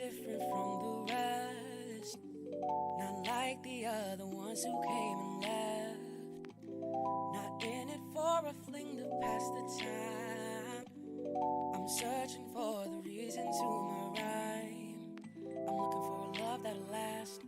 different from the rest. Not like the other ones who came and left. Not in it for a fling to pass the time. I'm searching for the reason to my rhyme. I'm looking for a love that'll last.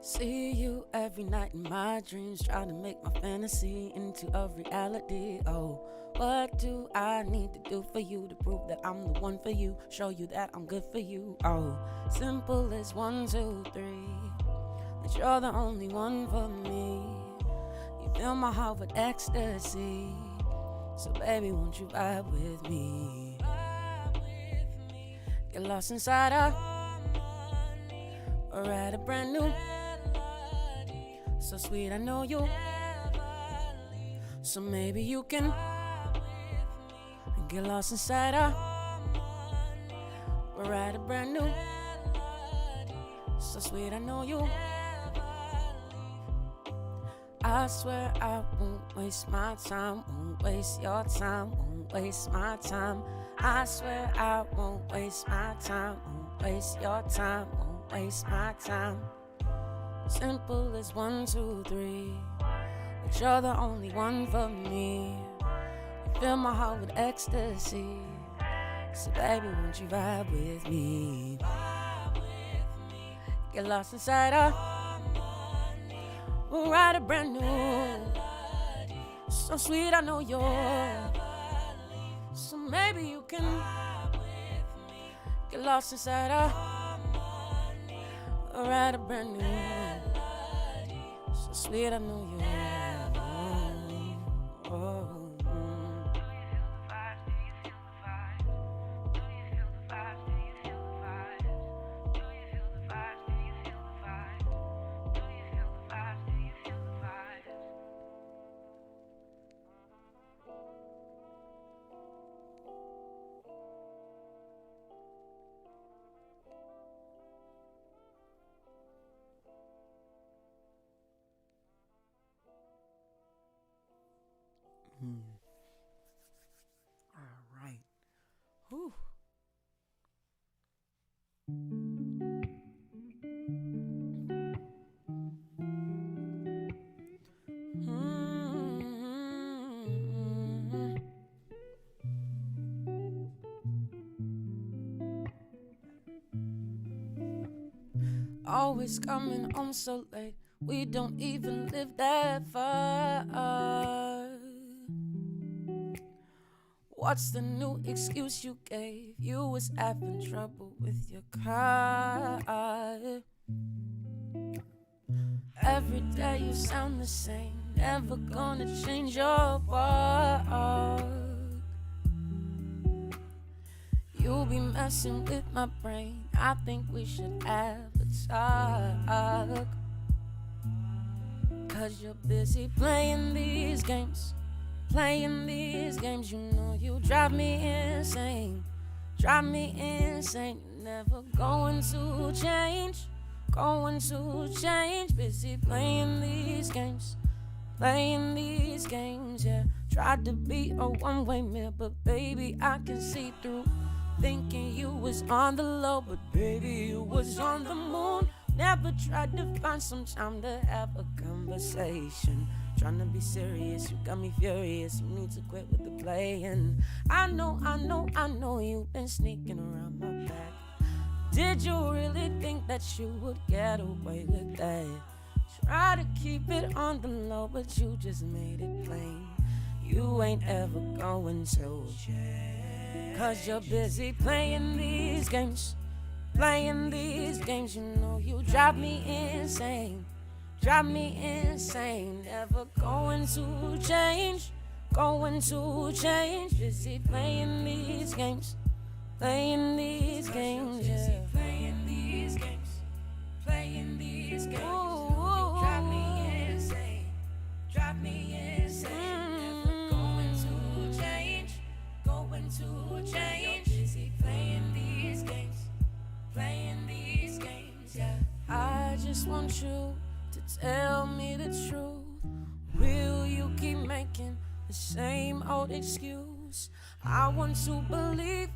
See you every night in my dreams, try to make my fantasy into a reality. Oh, what do I need to do for you to prove that I'm the one for you? Show you that I'm good for you. Oh, simple as 1, 2, 3, that you're the only one for me. You fill my heart with ecstasy, so baby, won't you vibe with me? Get lost inside our harmony. We're at a brand new so sweet, I know you. So maybe you can get lost inside our harmony. We're at a brand new so sweet, I know you. I swear I won't waste my time, won't waste your time, won't waste my time. I swear I won't waste my time, won't waste your time, won't waste my time. Simple as 1, 2, 3, but you're the only one for me. You fill my heart with ecstasy, so baby, won't you vibe with me? Get lost inside our harmony. We'll write a brand new, so sweet, I know you're. So maybe you can get lost inside our harmony. We'll write a brand new, so sweet, I know you. Oh. All right. Whew. Always coming home so late. We don't even live that far. What's the new excuse you gave? You was having trouble with your car. Every day you sound the same, never gonna change your walk. You'll be messing with my brain, I think we should have a talk. Cause you're busy playing these games. Playing these games, you know you drive me insane. Drive me insane, you're never going to change. Going to change, busy playing these games. Playing these games, yeah. Tried to be a one-way mirror, but baby, I can see through. Thinking you was on the low, but baby, you was on the moon. Never tried to find some time to have a conversation. Trying to be serious, you got me furious. You need to quit with the playing. I know you've been sneaking around my back. Did you really think that you would get away with that? Try to keep it on the low, but you just made it plain. You ain't ever going to change. Cause you're busy playing these games. Playing these games, you know you drive me insane. Drive me insane, never going to change. Going to change, busy playing these games. Playing these games, yeah. Playing these games. Playing these games, you know you drive me insane. drive me insane. Never going to change, going to change. You're busy playing these games, yeah. I just want you to tell me the truth. Will you keep making the same old excuse? I want to believe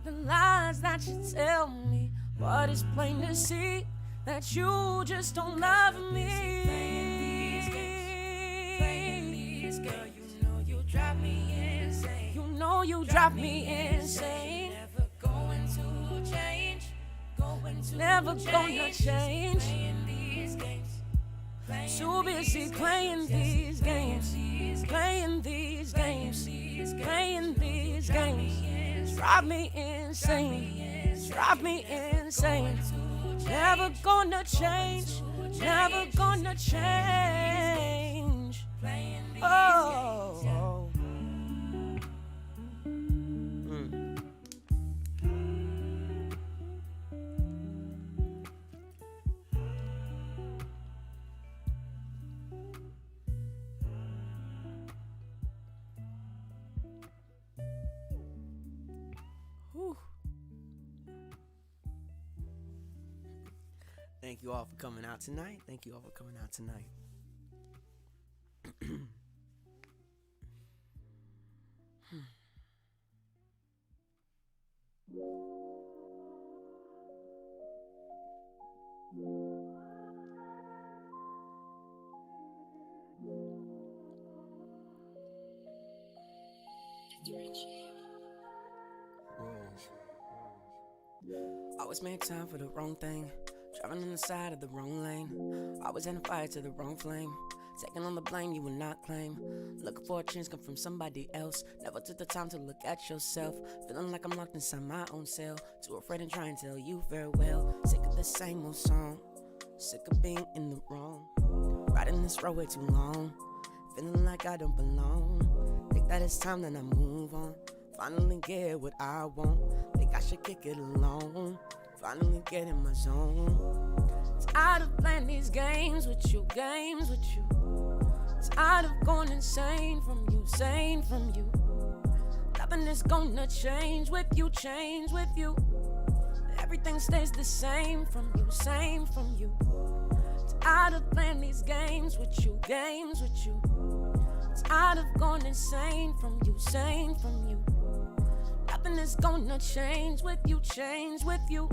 the lies that you tell me, but it's plain to see that you just don't love me. Playing these games, girl, you know you drive me insane. You know you drive me insane. Never going to change, never gonna change. Playing these games, too busy playing these games, playing these games, playing these games. Drive me insane, drive me insane. Never gonna change, never gonna change. Oh. Thank you all for coming out tonight. Thank you all for coming out tonight. Always make time for the wrong thing. Driving on the side of the wrong lane. Always in a fire to the wrong flame. Taking on the blame you will not claim. Looking for a change come from somebody else. Never took the time to look at yourself. Feeling like I'm locked inside my own cell. Too afraid to try and tell you very well. Sick of the same old song. Sick of being in the wrong. Riding this road way too long. Feeling like I don't belong. Think that it's time that I move on. Finally get what I want. Think I should kick it alone. Finally get in my zone. Tired of playing these games with you, games with you. Tired of going insane from you, sane from you. Nothing is gonna change with you, change with you. Everything stays the same from you, same from you. Tired of playing these games with you, games with you. Tired of going insane from you, sane from you. Nothing is gonna change with you, change with you.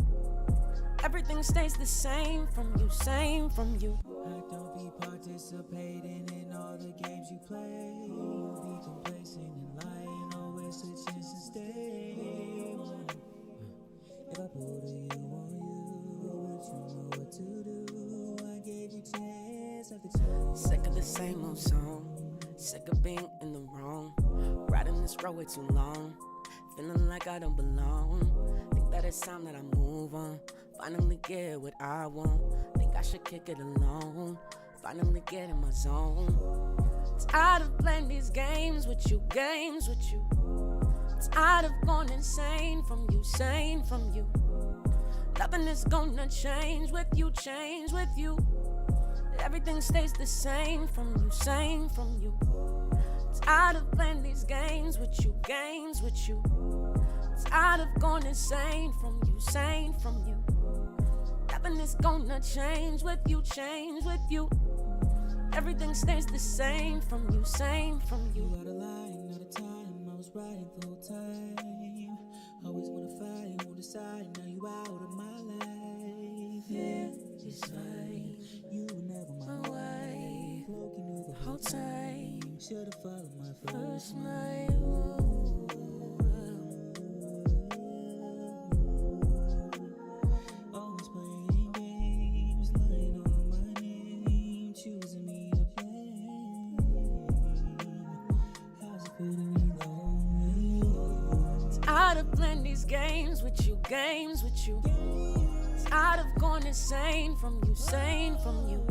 Everything stays the same from you, same from you. I don't be participating in all the games you play. You be complacent and lying, always a chance to stay. If I pulled a you on you, would you know what to do? I gave you chance after chance. Sick of the same old song. Sick of being in the wrong. Riding this road way too long. Feeling like I don't belong. Think that it's time that I move on. Finally get what I want. Think I should kick it alone. Finally get in my zone. Tired of playing these games with you, games with you. Tired of going insane from you, sane from you. Nothing is gonna change with you, change with you. Everything stays the same from you, same from you. Tired of playing these games with you, games with you. Tired of going insane from you, sane from you. Nothing is gonna change with you, change with you. Everything stays the same from you, same from you. You out of line, out of time, I was riding the whole time. Always wanna fight, won't decide, now you out of my life. Yeah, it's fine. You were never my wife. Broke you knew the whole time. Should've followed my First first night. Always playing games, lying on my name, choosing me to blame. How's it feel to be lonely? Tired of playing these games with you, games with you. Tired of going insane from you, sane from you.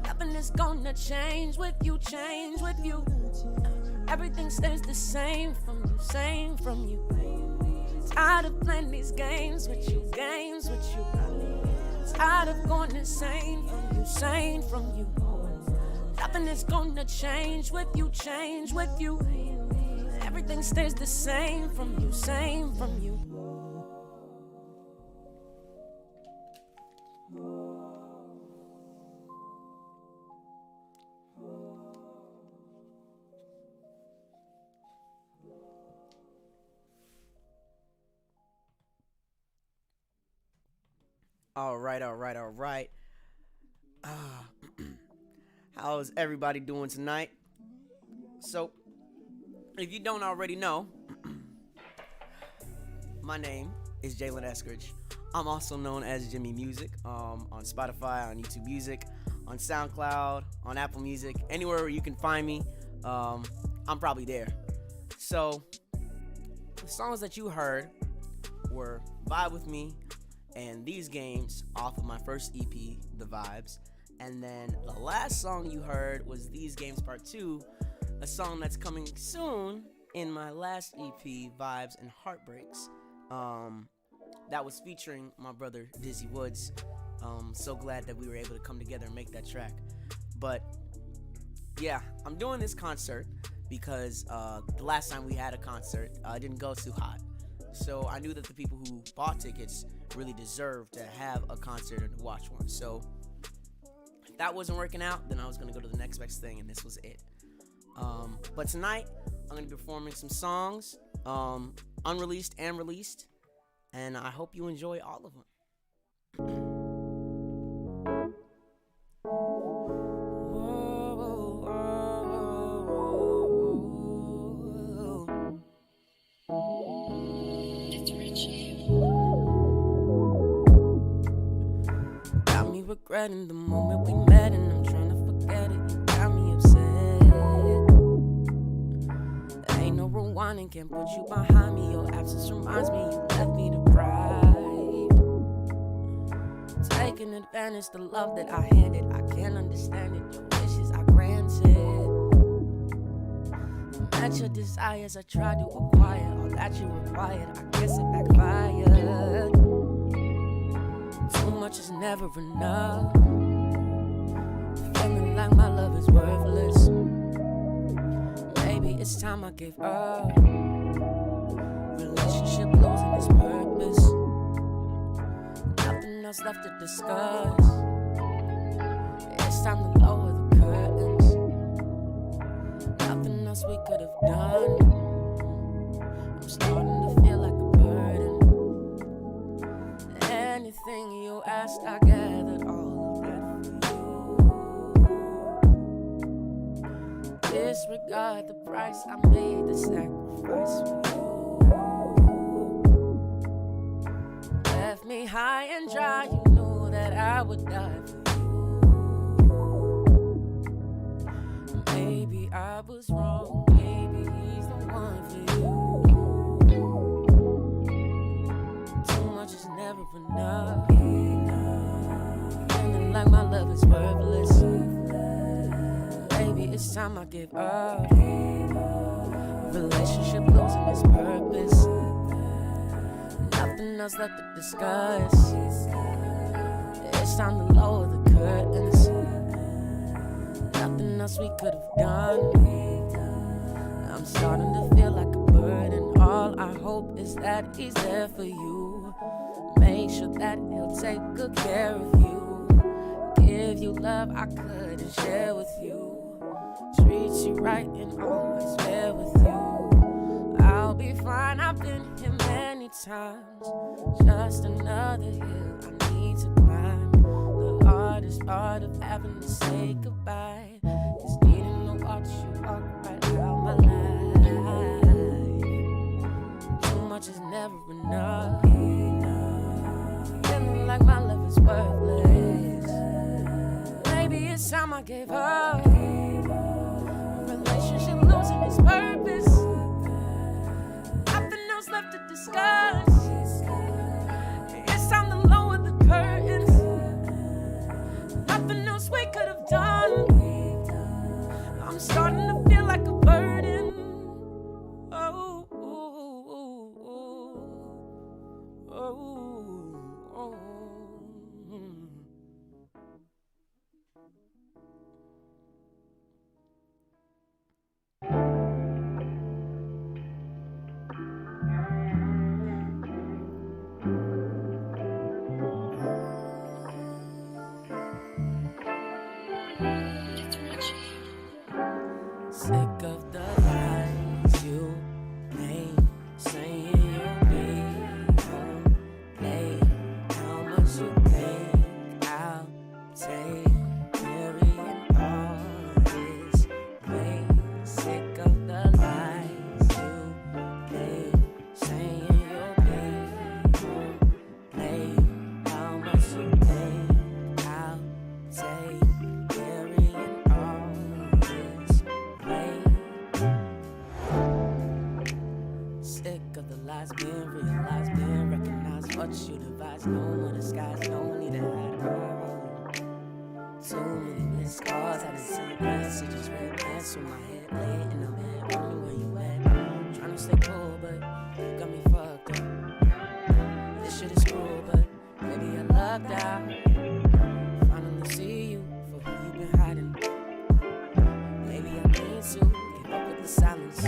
Nothing is gonna change with you, change with you. Everything stays the same from you, same from you. Tired of playing these games with you, games with you. Tired of going insane from you, sane from you. Nothing is gonna change with you, change with you. Everything stays the same from you, same from you. All right, all right, all right. How's everybody doing tonight? So, if you don't already know, my name is Jalen Eskridge. I'm also known as Jimmee Music on Spotify, on YouTube Music, on SoundCloud, on Apple Music, anywhere where you can find me. I'm probably there. So, the songs that you heard were Vibe With Me and These Games off of my first EP, The Vibes. And then the last song you heard was These Games Part 2, a song that's coming soon in my last EP, Vibes and Heartbreaks. That was featuring my brother Dizzy Woods. So glad that we were able to come together and make that track. But yeah, I'm doing this concert because the last time we had a concert didn't go too hot. So I knew that the people who bought tickets really deserved to have a concert and to watch one. So if that wasn't working out, then I was going to go to the next best thing, and this was it. But tonight, I'm going to be performing some songs, unreleased and released, and I hope you enjoy all of them. Got me regretting the moment we met, and I'm trying to forget it. You got me upset. There ain't no rewinding, can't put you behind me. Your absence reminds me you left me deprived. Taking advantage the love that I handed. I can't understand it. Your wishes I granted. Match your desires, I tried to acquire all that you required. I guess it backfired. Too much is never enough. Feeling like my love is worthless. Maybe it's time I gave up. Relationship losing its purpose. Nothing else left to discuss. It's time to lower the curtains. Nothing else we could have done. I'm starting to feel like a burden. Anything you asked, I gathered all of that for you. Disregard the price I made, the sacrifice for you. Left me high and dry, you knew that I would die for you. Maybe I was wrong, maybe he's the one for you. Too much is never enough. Feeling like my love is worthless. Maybe it's time I give up. Relationship losing its purpose. Nothing else left to discuss. It's time to lower the curtains. Nothing else we could have done. I'm starting to feel like a burden. All I hope is that he's there for you. Make sure that he'll take good care of you. Give you love I couldn't share with you. Treat you right and always fair with you. I'll be fine, I've been here many times. Just another hill I need to climb. The hardest part of having to say goodbye is needing to watch you walk right out my life. Too much is never enough. Feeling like my love is worthless. Maybe it's time I gave up. Relationship losing its purpose. Nothing else left to discuss. It's time to lower the curtains. Nothing else we could have done. I'm starting to feel like a burden. Oh, oh, oh, oh, oh. Sick of the lies you made, saying you'll be home late. How much you think I'll take, carrying all this weight. Sick of the lies you made, saying you'll be home late. How much you think I'll take, carrying all this weight. Sick of the lies being realized, being recognized. What you devise, no more disguise, no need to hide. Too many missed calls, I done sent messages, read dance with my head laying in the bed. Wondering where you at? Trying to stay cool, but you got me fucked up. This shit is cruel, but maybe I lucked out. Finally see you for who you been hiding. Maybe I need to give up with the silence.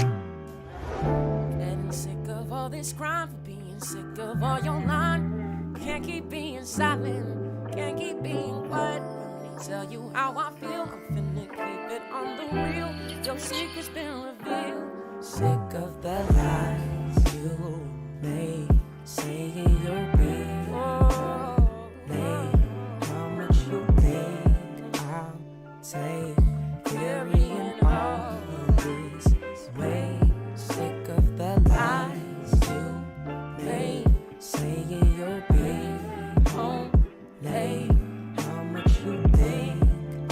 Getting sick of all this crime, for being sick of all your lying. Can't keep being silent, can't keep being quiet. Let me tell you how I feel, I'm finna keep it on the real. Your secret's been revealed. Sick of the lies you made, saying you'll be late. How much you think I'll take, carrying all of this weight. Sick of the lies you made, saying you'll be home late. How much you think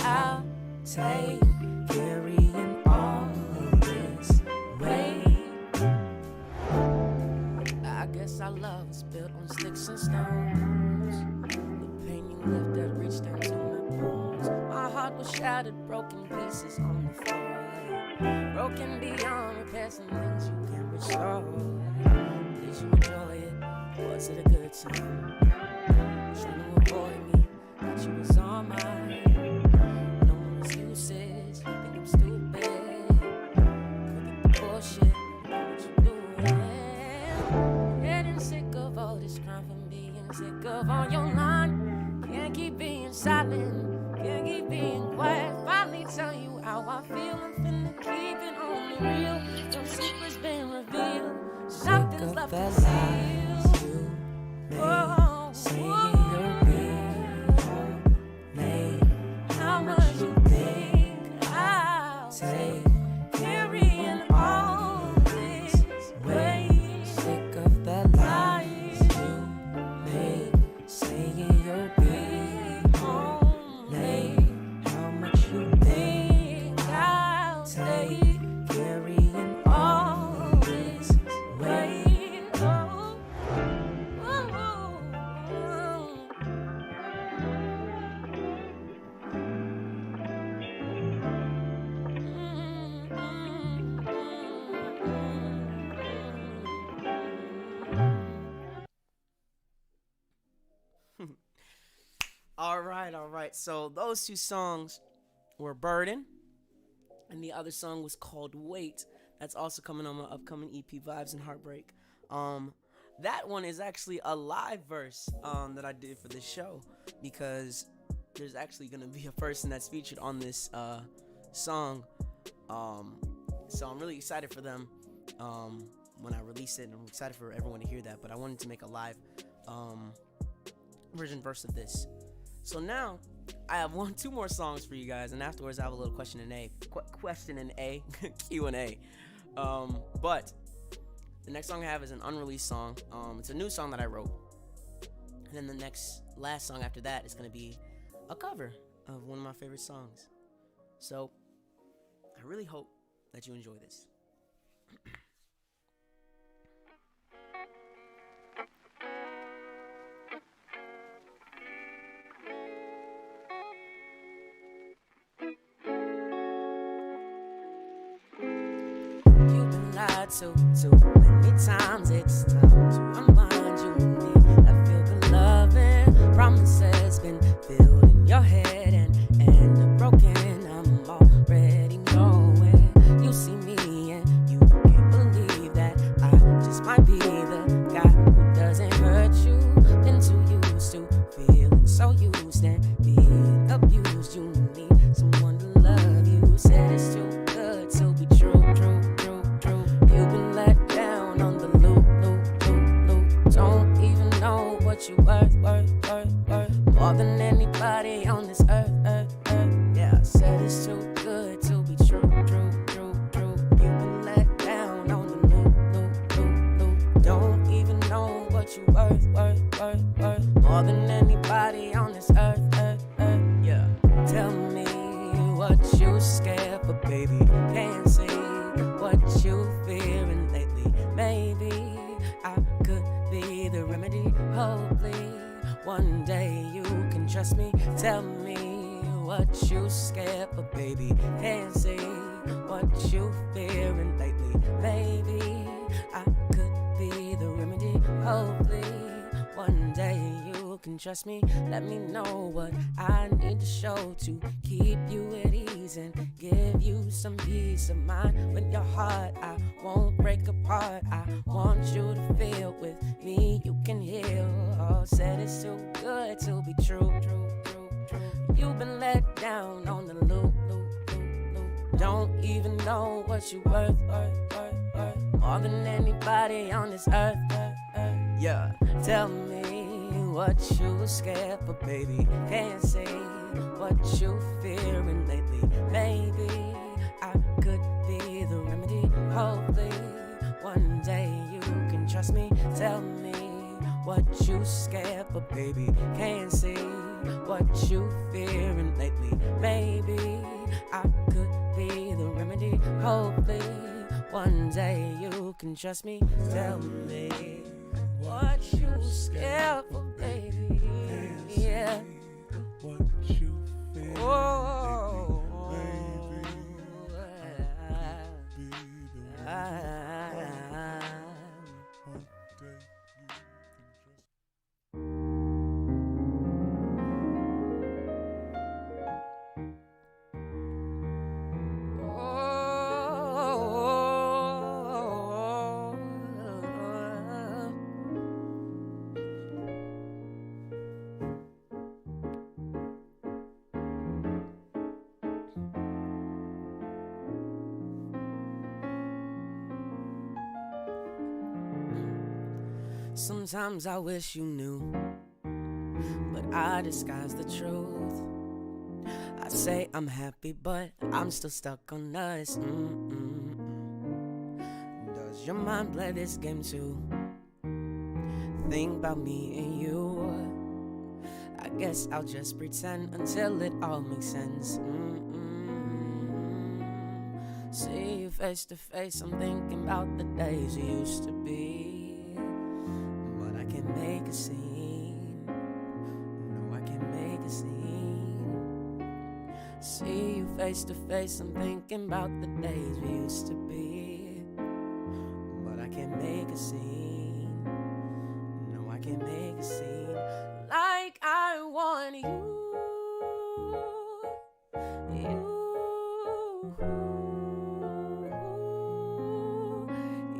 I'll take, carrying all of this weight. I guess our love is built on sticks and stones. The pain you left that reached down to my bones. My heart was shattered, broken pieces on the floor. Broken beyond repair, some things you can't restore. Did you enjoy it? Was it a good time? Trying to avoid me, thought you was on mine. No more excuses, you think I'm stupid. Forget the bullshit, know what you doing. Getting sick of all this crime, from being sick of all your lying. Can't keep being silent, can't keep being quiet. Finally tell you how I feel, I'm finna keep it on the real. Your secret's been revealed, nothing's left concealed. Oh, saying you'll be home late. How much you think I'll take, carrying all this weight. Sick of the lies you made, saying you'll be home late. How much you think I'll take, carrying all this weight. Oh, oh, oh. All right. So those two songs were Burden, and the other song was called Wait. That's also coming on my upcoming EP, Vibes and Heartbreak. That one is actually a live verse that I did for this show, because there's actually gonna be a person that's featured on this song. So I'm really excited for them when I release it, and I'm excited for everyone to hear that. But I wanted to make a live verse of this. So now I have two more songs for you guys, and afterwards I have a little question and Q&A. But the next song I have is an unreleased song. It's a new song that I wrote, and then the last song after that is gonna be a cover of one of my favorite songs. So I really hope that you enjoy this. Too many times, it's time to remind you of me. That feel good loving promises been filled in your head and broken. I'm already knowing you see me and you can't believe that I just might be the guy who doesn't hurt you. Been too used to feeling so used and being abused. You need someone to love you. Said it's too good to be trust me. Tell me what you scared for, baby. Can't say what you fearing lately, baby. I could be the remedy. Hopefully one day you can trust me. Let me know what I need to show to keep you at ease and give you some peace of mind. With your heart, I won't break apart. I want you to feel with me you can heal. Oh, said it's too good to be true. You've been let down on the loop. Don't even know what you worth. More than anybody on this earth. Yeah, tell me what you were scared for, baby. Can't say what you fearing lately, maybe I could be the remedy. Hopefully one day you can trust me. Tell me what you scared for, baby. Can't say what you fearing lately, maybe I could be the remedy. Hopefully one day you can trust me. Tell me what you scared for, baby. Yeah. What you feel, Oh, baby. Be the one day you can trust. Sometimes I wish you knew, but I disguise the truth. I say I'm happy, but I'm still stuck on us. Does your mind play this game too? Think about me and you. I guess I'll just pretend until it all makes sense. See you face to face, I'm thinking about the days you used to be. But I can't make a scene. No, I can't make a scene. See you face to face, I'm thinking about the days we used to be. But I can't make a scene. No, I can't make a scene. Like I want you.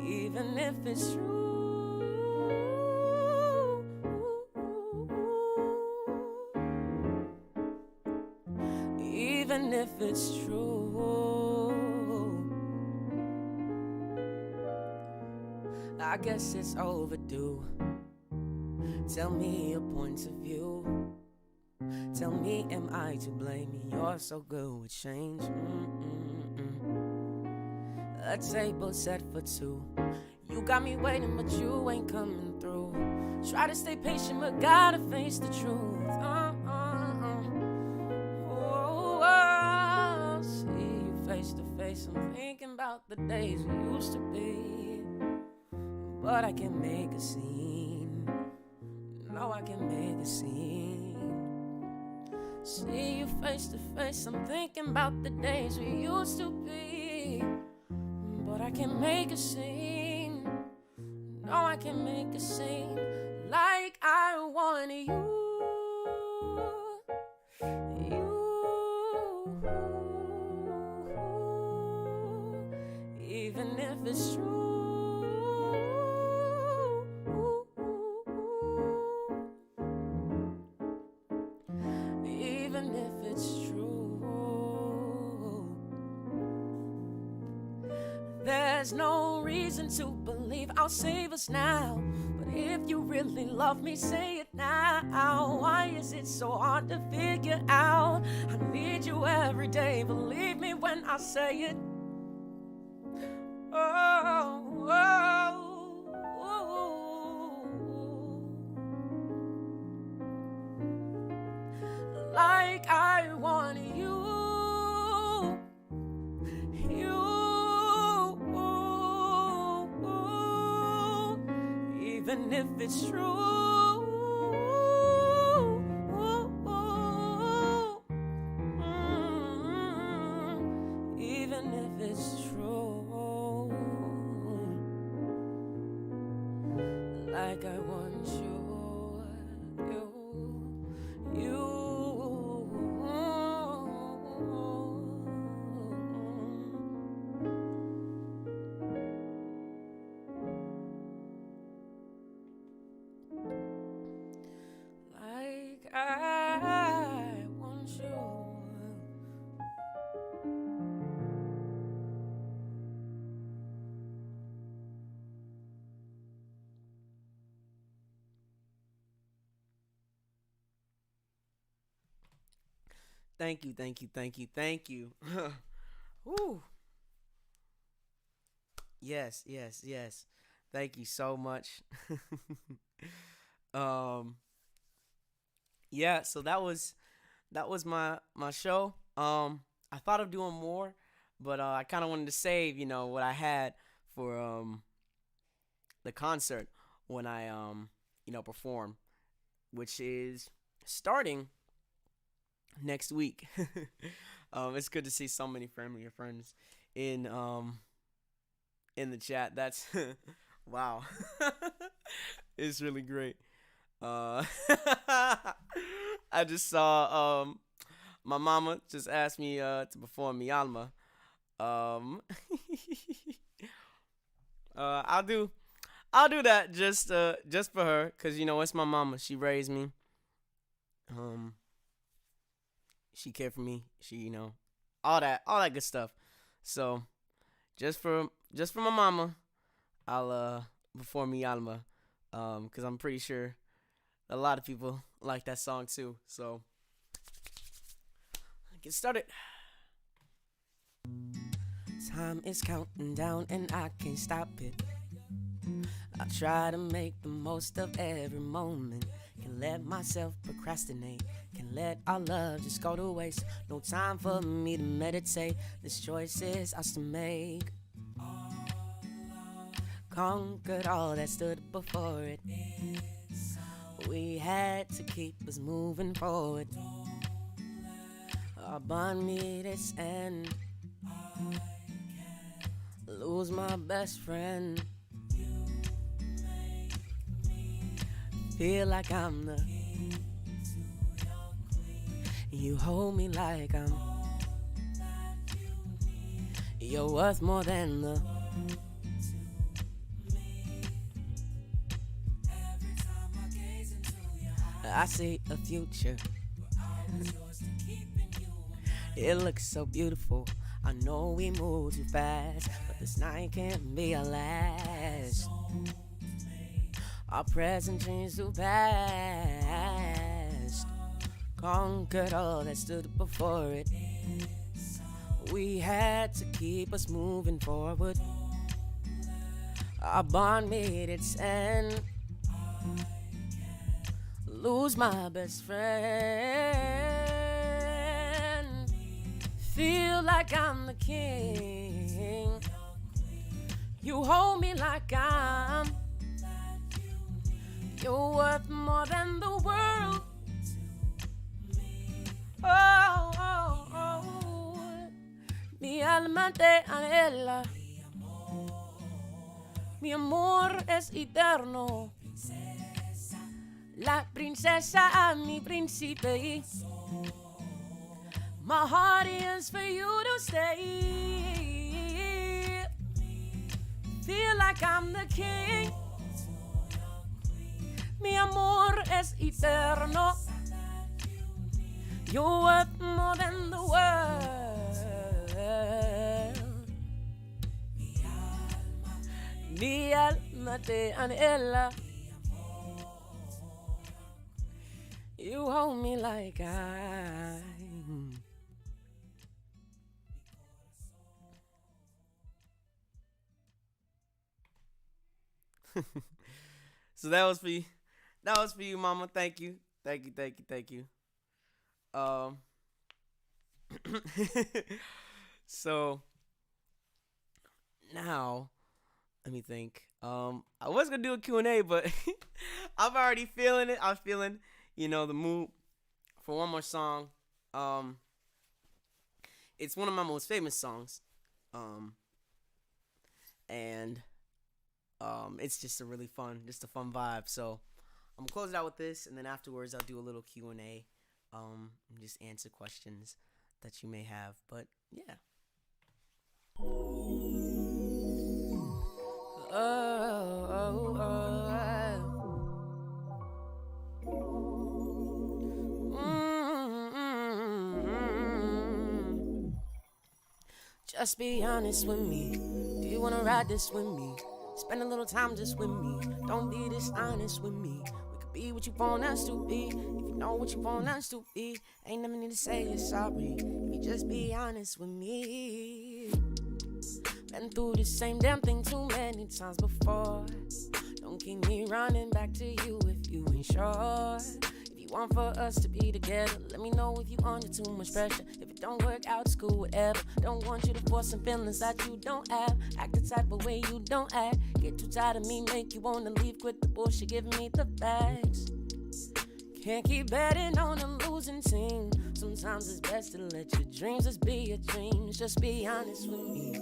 Even if it's true. Even if it's true. I guess it's overdue. Tell me your point of view. Tell me, am I to blame? You're so good with change. A table set for two. You got me waiting, but you ain't coming through. Try to stay patient, but gotta face the truth. See you face to face, I'm thinking about the days we used to be. But I can't make a scene. No, I can't make a scene. See you face to face, I'm thinking about the days we used to be. But I can't make a scene. No, I can't make a scene. Like I want you. Even if it's true. Even if it's true. There's no reason to believe I'll save us now. But if you really love me, say it now. Why is it so hard to figure out? I need you every day, believe me when I say it. Oh, oh, oh. Like I want you. Even if it's true. Thank you, thank you, thank you, thank you. Woo. Yes, yes, yes. Thank you so much. um yeah, so that was my show. I thought of doing more, but I kind of wanted to save, what I had for the concert when I perform, which is starting next week. It's good to see so many family and friends in the chat. That's wow. It's really great. Uh, I just saw my mama just asked me to perform Mi Alma. Um, I'll do that just for her, cause it's my mama. She raised me. Um, she cared for me. She all that good stuff. So just for my mama, I'll perform Mi Alma. Cause I'm pretty sure a lot of people like that song too. So get started. Time is counting down and I can't stop it. I try to make the most of every moment. Can let myself procrastinate. Can let our love just go to waste. No time for me to meditate. This choice is ours to make. Conquered all that stood before it. We had to keep us moving forward. Our bond meet its end. Lose my best friend. Feel like I'm the you hold me like I'm you're worth more than the I see a future. It looks so beautiful. I know we move too fast, but this night can't be our last. Our present dreams too past. Conquered all that stood before it. We had to keep us moving forward. Our bond made its end. Lose my best friend. Feel like I'm the king. You hold me like I'm you're worth more than the world. Oh, oh, oh. Mi alma te anhela. Mi amor es eterno. La princesa a mi príncipe. My heart is for you to stay. Feel like I'm the king. Mi amor es eterno. You're worth more than the world. Mi alma te anhela. You hold me like So that was for you. That was for you, mama. Thank you. Thank you, thank you, thank you. Um So now let me think. I was gonna do a Q&A, but I'm already feeling it. I'm feeling, the mood for one more song. It's one of my most famous songs. And it's just a fun vibe. So I'm gonna close it out with this, and then afterwards I'll do a little Q&A, and just answer questions that you may have. But yeah. Just be honest with me. Do you wanna ride this with me? Spend a little time just with me. Don't be dishonest with me. We could be what you want us to be. If you know what you want us to be, ain't never need to say you're sorry. If you just be honest with me. Been through the same damn thing too many times before. Don't keep me running back to you if you ain't sure. If you want for us to be together, let me know if you under too much pressure. If it don't work out, it's cool, whatever. Don't want you to force some feelings that you don't have. Act the type of way you don't act. Get too tired of me, make you wanna leave. Quit the bullshit, giving me the facts. Can't keep betting on a losing team. Sometimes it's best to let your dreams just be your dreams. Just be honest with me.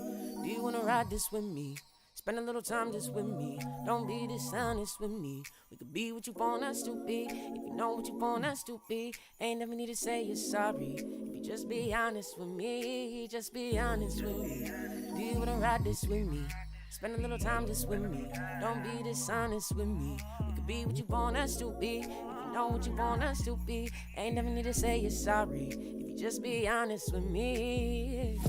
Do you wanna ride this with me? Spend a little time just with me. Don't be dishonest with me. We could be what you want us to be. If you know what you want us to be, ain't never need to say you're sorry. If you just be honest with me, just be honest with me. Do you wanna ride this with me? Spend a little time just with me. Don't be dishonest with me. We could be what you want us to be. If you know what you want us to be, ain't never need to say you're sorry. If you just be honest with me.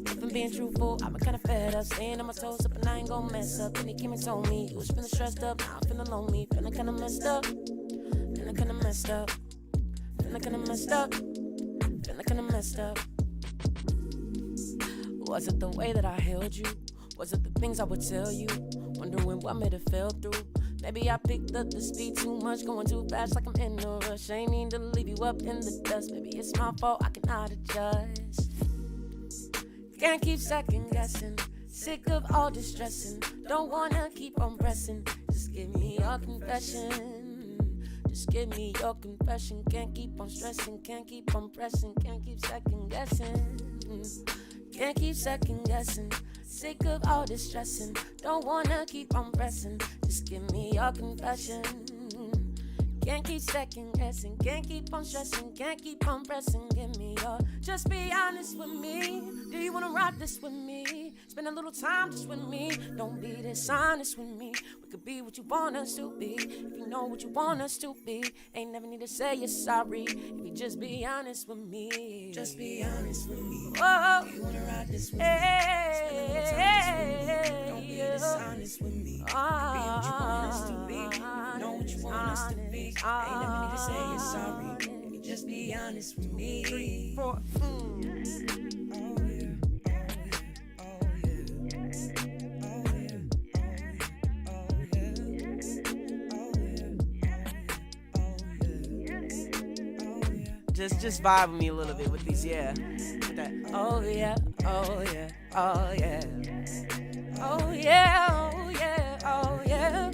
If I'm being truthful, I'm kinda fed up. Staying on my toes up and I ain't gon' mess up. And he came and told me you was feeling stressed up. Now I'm feeling lonely, feeling kinda messed up. Feeling kinda messed up. Feeling kinda messed up. Feeling kinda messed up. Was it the way that I held you? Was it the things I would tell you? Wondering what made it fell through. Maybe I picked up the speed too much, going too fast like I'm in a rush. Ain't mean to leave you up in the dust. Maybe it's my fault, I cannot adjust. Can't keep second guessing. Sick of all this stressing. Don't wanna keep on pressing. Just give me your confession. Just give me your confession. Can't keep on stressing. Can't keep on pressing. Can't keep second guessing. Can't keep second guessing. Sick of all this stressing. Don't wanna keep on pressing. Just give me your confession. Can't keep second guessing. Can't keep on stressing. Can't keep on pressing. Give me your. Just be honest with me. Do you wanna ride this with me? Spend a little time just with me. Don't be dishonest with me. We could be what you want us to be. If you know what you want us to be, ain't never need to say you're sorry. If you just be honest with me. Just be honest with me. Oh, do you wanna ride this with me? Spend a little time just with me. Don't be dishonest with me. Be what you want us to be. If you know what you want us to be, ain't never need to say you're sorry. If you just be honest with me. 3, 4. Just vibe with me a little bit with these, yeah. With that, oh yeah, oh yeah, oh yeah. Oh yeah, oh yeah, oh yeah.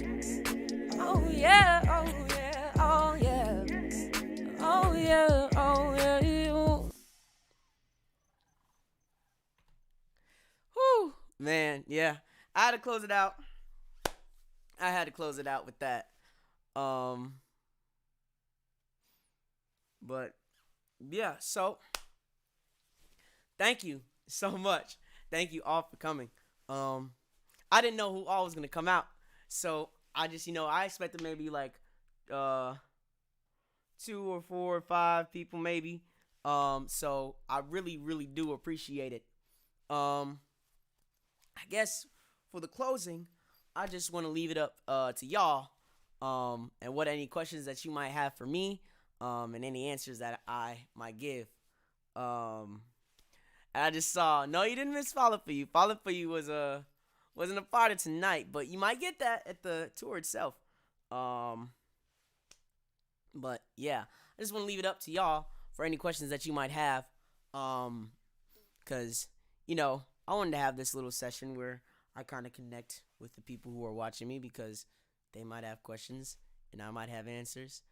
Oh yeah, oh yeah, oh yeah. Oh yeah, oh yeah, you. Whew, man, yeah. I had to close it out. I had to close it out with that. But yeah, so thank you so much. Thank you all for coming. I didn't know who all was gonna come out, so I just, I expected maybe like 2 or 4 or 5 people maybe. So I really, really do appreciate it. I guess for the closing, I just want to leave it up to y'all. And what any questions that you might have for me. And any answers that I might give. And I just saw, no, you didn't miss Follow For You. Follow For You wasn't a part of tonight, but you might get that at the tour itself. But yeah, I just want to leave it up to y'all for any questions that you might have. Cause I wanted to have this little session where I kind of connect with the people who are watching me, because they might have questions and I might have answers.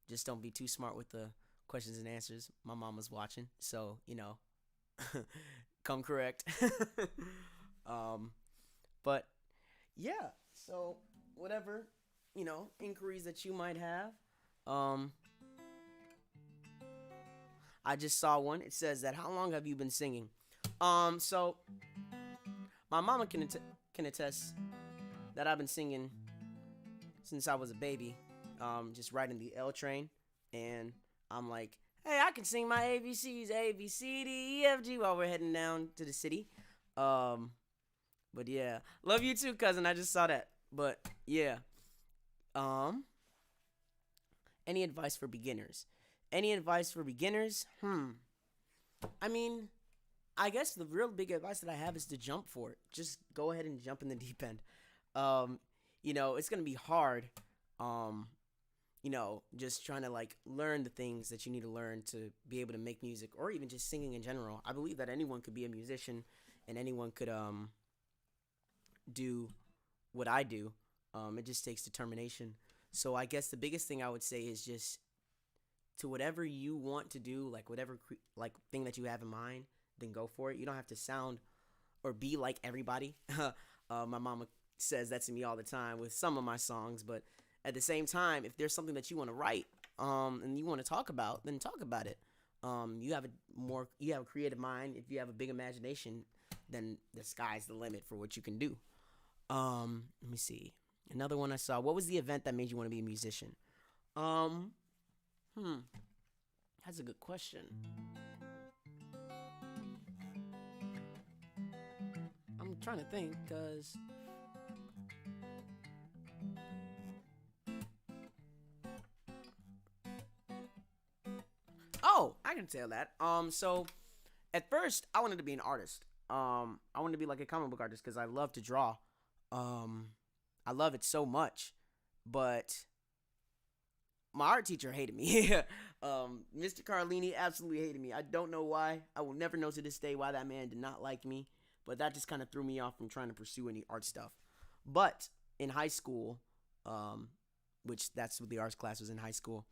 Just don't be too smart with the questions and answers. My mama's watching, so, come correct. But, yeah, so whatever, inquiries that you might have. I just saw one. It says that, how long have you been singing? So, my mama can attest that I've been singing since I was a baby. Just riding the L train, and I'm like, hey, I can sing my ABCs, A, B, C, D, E, F, G, while we're heading down to the city. But yeah, love you too, cousin. I just saw that. But yeah, Um, any advice for beginners? Any advice for beginners? I mean, I guess the real big advice that I have is to jump for it. Just go ahead and jump in the deep end. Um, it's gonna be hard. Um, just trying to like learn the things that you need to learn to be able to make music or even just singing in general. I believe that anyone could be a musician and anyone could do what I do. It just takes determination. So I guess the biggest thing I would say is just to whatever you want to do, like whatever like thing that you have in mind, then go for it. You don't have to sound or be like everybody. My mama says that to me all the time with some of my songs, but at the same time, if there's something that you want to write, and you want to talk about, then talk about it. You have a creative mind. If you have a big imagination, then the sky's the limit for what you can do. Let me see. Another one I saw. What was the event that made you want to be a musician? Um, that's a good question. I'm trying to think, cause I can tell that. So at first I wanted to be an artist. I wanted to be like a comic book artist because I love to draw. Um, I love it so much, but my art teacher hated me. Mr. Carlini absolutely hated me. I don't know why. I will never know to this day why that man did not like me, but that just kind of threw me off from trying to pursue any art stuff. But in high school, which that's what the arts class was in high school.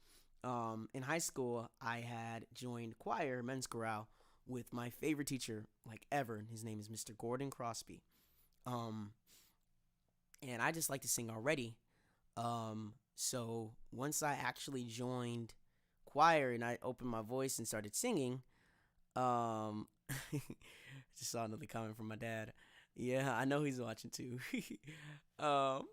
In high school, I had joined choir, men's chorale, with my favorite teacher, like ever. And his name is Mr. Gordon Crosby. Um, and I just like to sing already. So once I actually joined choir and I opened my voice and started singing, um, just saw another comment from my dad. Yeah, I know he's watching too. um,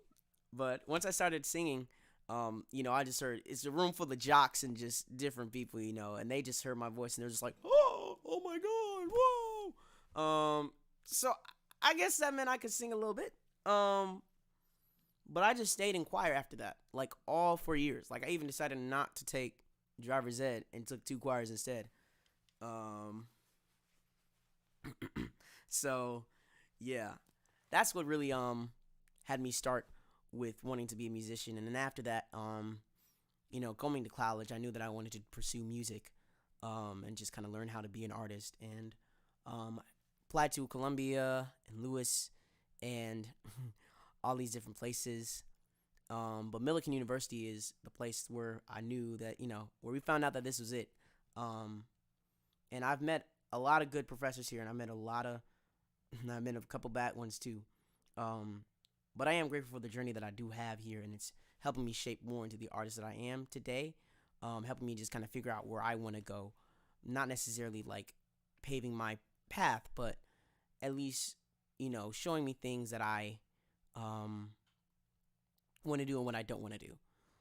but once I started singing, I just heard it's a room full of jocks and just different people, and they just heard my voice and they're just like, oh my God, whoa. So I guess that meant I could sing a little bit. But I just stayed in choir after that, like all 4 years. Like I even decided not to take driver's ed and took 2 choirs instead. Um, so yeah, that's what really had me start with wanting to be a musician. And then after that, going to college, I knew that I wanted to pursue music, and just kind of learn how to be an artist. And applied to Columbia and Lewis and all these different places. But Millikan University is the place where I knew that, where we found out that this was it. And I've met a lot of good professors here, and I met a couple bad ones too. But I am grateful for the journey that I do have here, and it's helping me shape more into the artist that I am today. Helping me just kind of figure out where I want to go. Not necessarily like paving my path, but at least, showing me things that I want to do and what I don't want to do.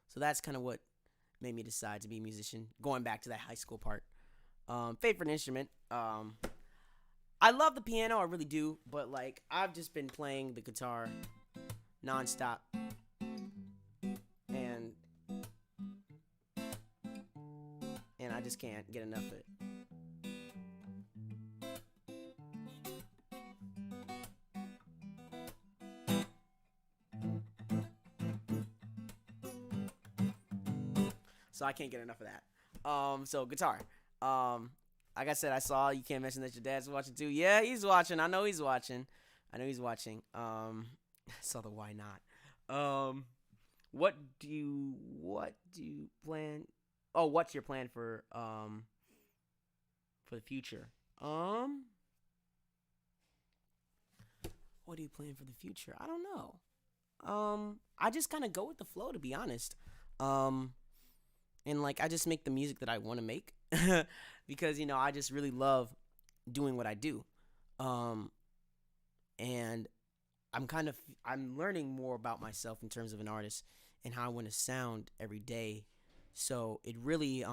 So that's kind of what made me decide to be a musician. Going back to that high school part. Favorite instrument. I love the piano, I really do, but like I've just been playing the guitar nonstop, and I just can't get enough of it. So I can't get enough of that. So guitar. Like I said, I saw you can't mention that your dad's watching too. Yeah, he's watching. I know he's watching. I saw the why not. What do you plan? Oh, what's your plan for the future? What do you plan for the future? I don't know. I just kind of go with the flow, to be honest. And like I just make the music that I want to make because I just really love doing what I do. And I'm learning more about myself in terms of an artist and how I want to sound every day. So it really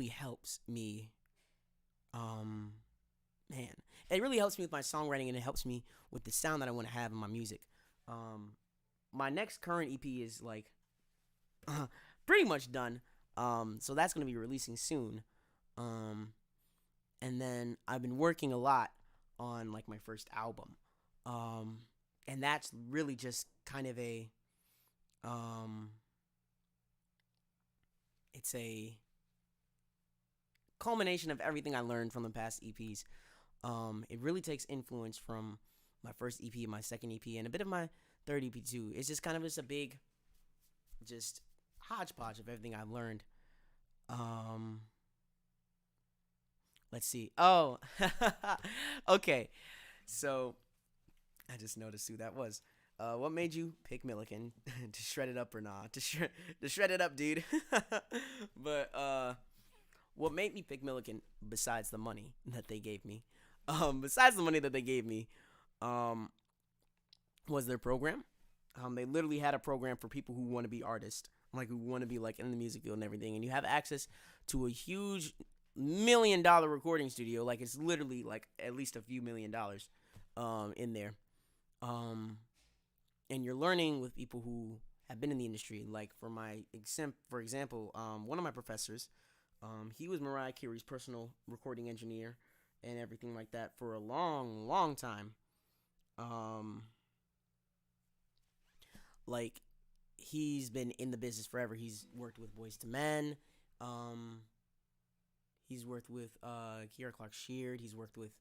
helps me. Man, it really helps me with my songwriting, and it helps me with the sound that I want to have in my music. My next current EP is like pretty much done. So that's gonna be releasing soon. Um, and then I've been working a lot on like my first album. Um, and that's really just kind of um, it's a culmination of everything I learned from the past EPs. It really takes influence from my first EP, my second EP, and a bit of my third EP too. It's just kind of just a big, just hodgepodge of everything I've learned. Um, let's see. Oh, okay. So I just noticed who that was. What made you pick Milliken to shred it up or not? To shred it up, dude. But what made me pick Milliken besides the money that they gave me, besides the money that they gave me, um, was their program. They literally had a program for people who want to be artists, like who want to be like in the music field and everything, and you have access to a huge $1 million recording studio. Like it's literally like at least a few $1 million, in there. And you're learning with people who have been in the industry. Like for example, one of my professors, he was Mariah Carey's personal recording engineer and everything like that for a long, long time. Like he's been in the business forever. He's worked with Boyz II Men. Um, he's worked with Kiera Clark Sheard. He's worked with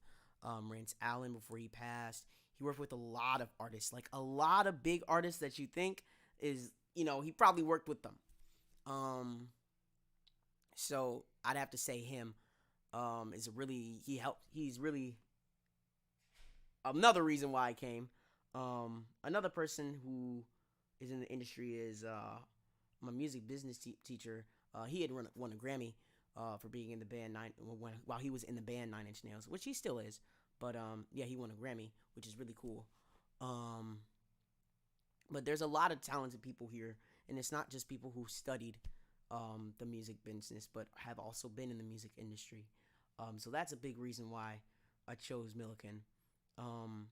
Rance Allen before he passed. He worked with a lot of artists, like a lot of big artists that you think is, he probably worked with them. So I'd have to say him he's really another reason why I came. Another person who is in the industry is my music business teacher. He had won a Grammy for being in the band while he was in the band 9 Inch Nails, which he still is. But yeah, he won a Grammy, which is really cool. But there's a lot of talented people here, and it's not just people who studied the music business, but have also been in the music industry. So that's a big reason why I chose Milliken. And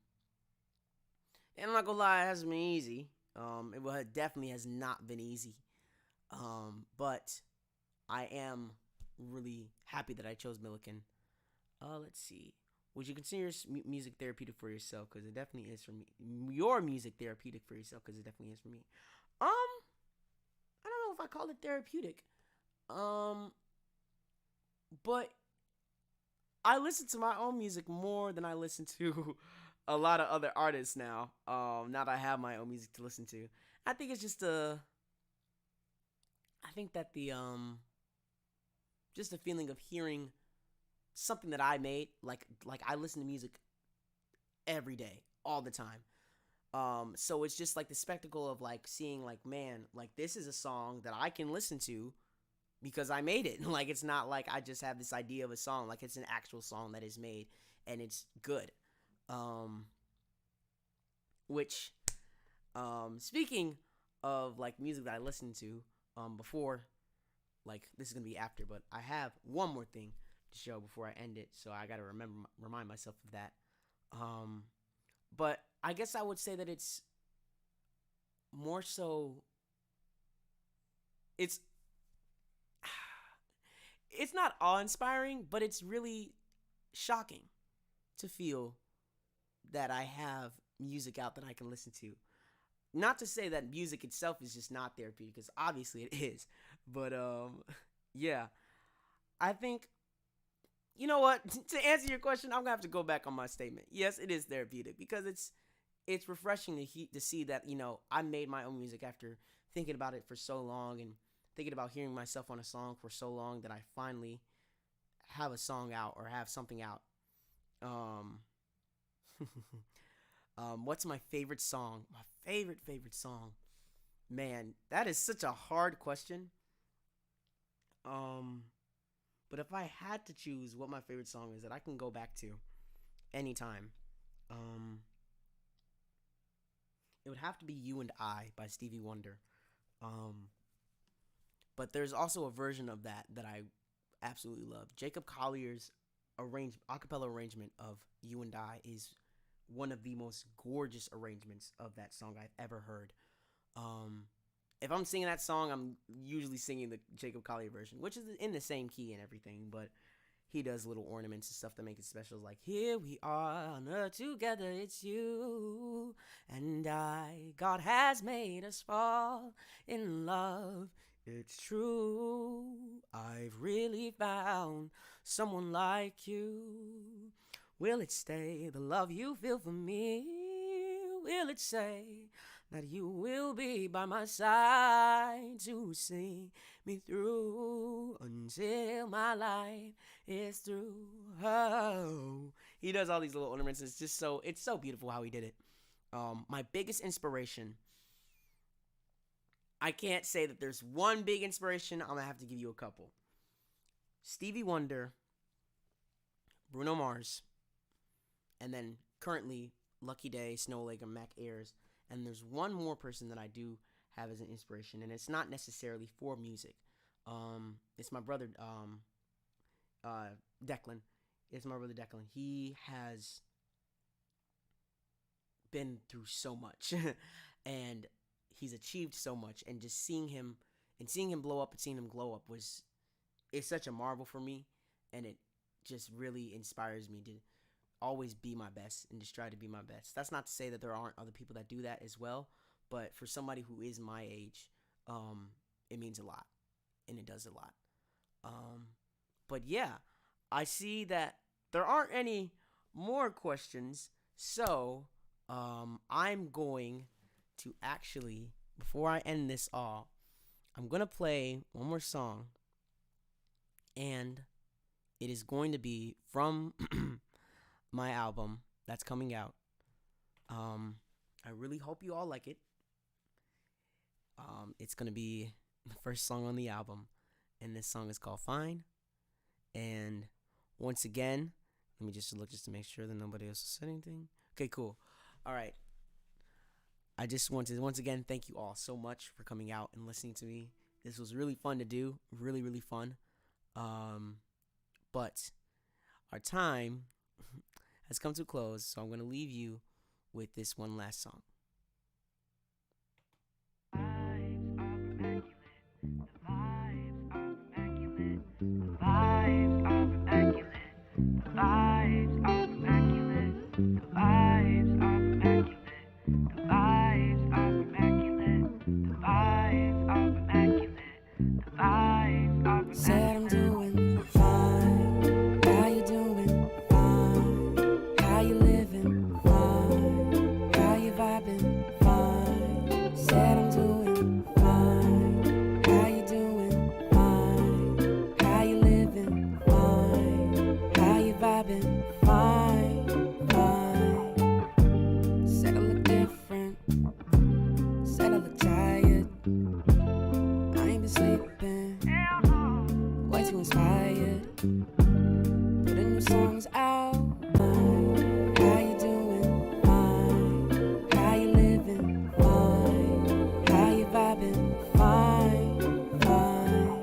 I'm not gonna lie, it hasn't been easy. It definitely has not been easy. But I am really happy that I chose Milliken. Let's see. Would you consider music therapeutic for yourself? Because it definitely is for me. Your music therapeutic for yourself? Because it definitely is for me. I don't know if I call it therapeutic. But I listen to my own music more than I listen to a lot of other artists now. Now that I have my own music to listen to, I think it's just I think that just the feeling of hearing something that I made, like I listen to music every day, all the time. So it's just like the spectacle of like seeing like, man, like this is a song that I can listen to because I made it. Like it's not like I just have this idea of a song, like it's an actual song that is made and it's good. Which speaking of like music that I listened to before, like this is gonna be after, but I have one more thing to show before I end it, so I gotta remind myself of that. But I guess I would say that it's more so. It's not awe-inspiring, but it's really shocking to feel that I have music out that I can listen to. Not to say that music itself is just not therapeutic, because obviously it is. But yeah, I think, you know what? To answer your question, I'm gonna have to go back on my statement. Yes, it is therapeutic because it's refreshing to see that I made my own music after thinking about it for so long and thinking about hearing myself on a song for so long that I finally have a song out or have something out. What's my favorite song? My favorite song. Man, that is such a hard question. But if I had to choose what my favorite song is that I can go back to anytime, it would have to be "You and I" by Stevie Wonder. But there's also a version of that I absolutely love. Jacob Collier's acapella arrangement of "You and I" is one of the most gorgeous arrangements of that song I've ever heard. If I'm singing that song, I'm usually singing the Jacob Collier version, which is in the same key and everything, but he does little ornaments and stuff that make it special, like, here we are on earth together, it's you and I. God has made us fall in love, it's true. I've really found someone like you. Will it stay, the love you feel for me? Will it say that you will be by my side to see me through until my life is through? Oh, he does all these little ornaments. It's so beautiful how he did it. My biggest inspiration, I can't say that there's one big inspiration. I'm gonna have to give you a couple. Stevie Wonder, Bruno Mars, and then currently Lucky Day, Snow Lake, and Mac Ayres. And there's one more person that I do have as an inspiration, and it's not necessarily for music. It's my brother, Declan. It's my brother Declan. He has been through so much, and he's achieved so much. And just seeing him blow up and seeing him glow up it's such a marvel for me, and it just really inspires me to always be my best and just try to be my best. That's not to say that there aren't other people that do that as well, but for somebody who is my age, it means a lot, and it does a lot. But yeah, I see that there aren't any more questions, so I'm going to actually, before I end this all, I'm going to play one more song, and it is going to be from my album that's coming out. I really hope you all like it. It's going to be the first song on the album, and this song is called Fine. And once again, let me just look just to make sure that nobody else has said anything. Okay, cool. All right. I just want to once again thank you all so much for coming out and listening to me. This was really fun to do. Really, really fun. But our time has come to a close, so I'm going to leave you with this one last song. Said I'm doing fine. How you doing? Fine. How you living? Fine. How you vibing? Fine. Said I'm doing fine. How you doing? Fine. How you living? Fine. How you vibing? Fine. Fine. Said I look different. Said I look tired. I ain't been sleeping. Way too inspired. Putting new songs out. Fine. How you doing? Fine. How you living? Fine. How you vibing? Fine. Fine.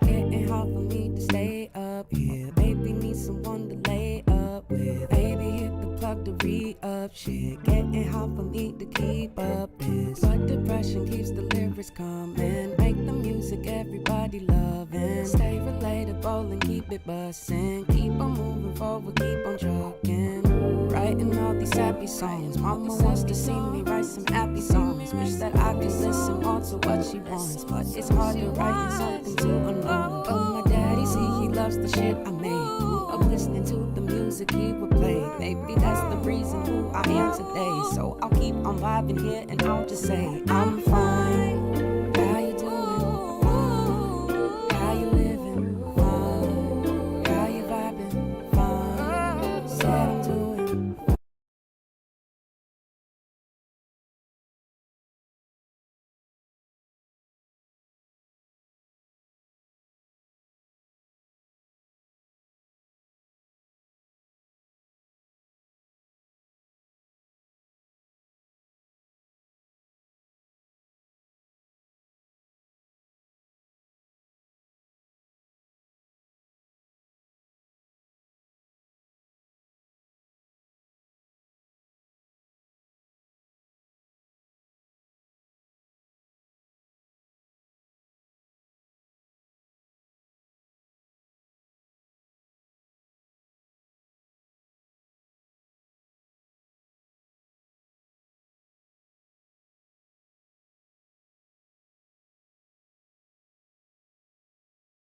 Getting hard for me to stay up. Yeah, baby need someone to lay up with. Baby hit the plug to re-up. Shit, getting hard for me to keep up this. But depression keeps the lyrics coming. Make the music everybody loving. Stay relatable and keep it bussin'. Keep on moving forward, keep on trucking. Writing all these happy songs. Mama wants to see me write some happy songs. Wish that I could listen more to what she wants, but it's hard to write something to unknown. But my daddy, see, he loves the shit I made. Of listening to the music he would play. Maybe that's the reason who I am today. So I'll keep on vibing here and I'll just say I'm fine.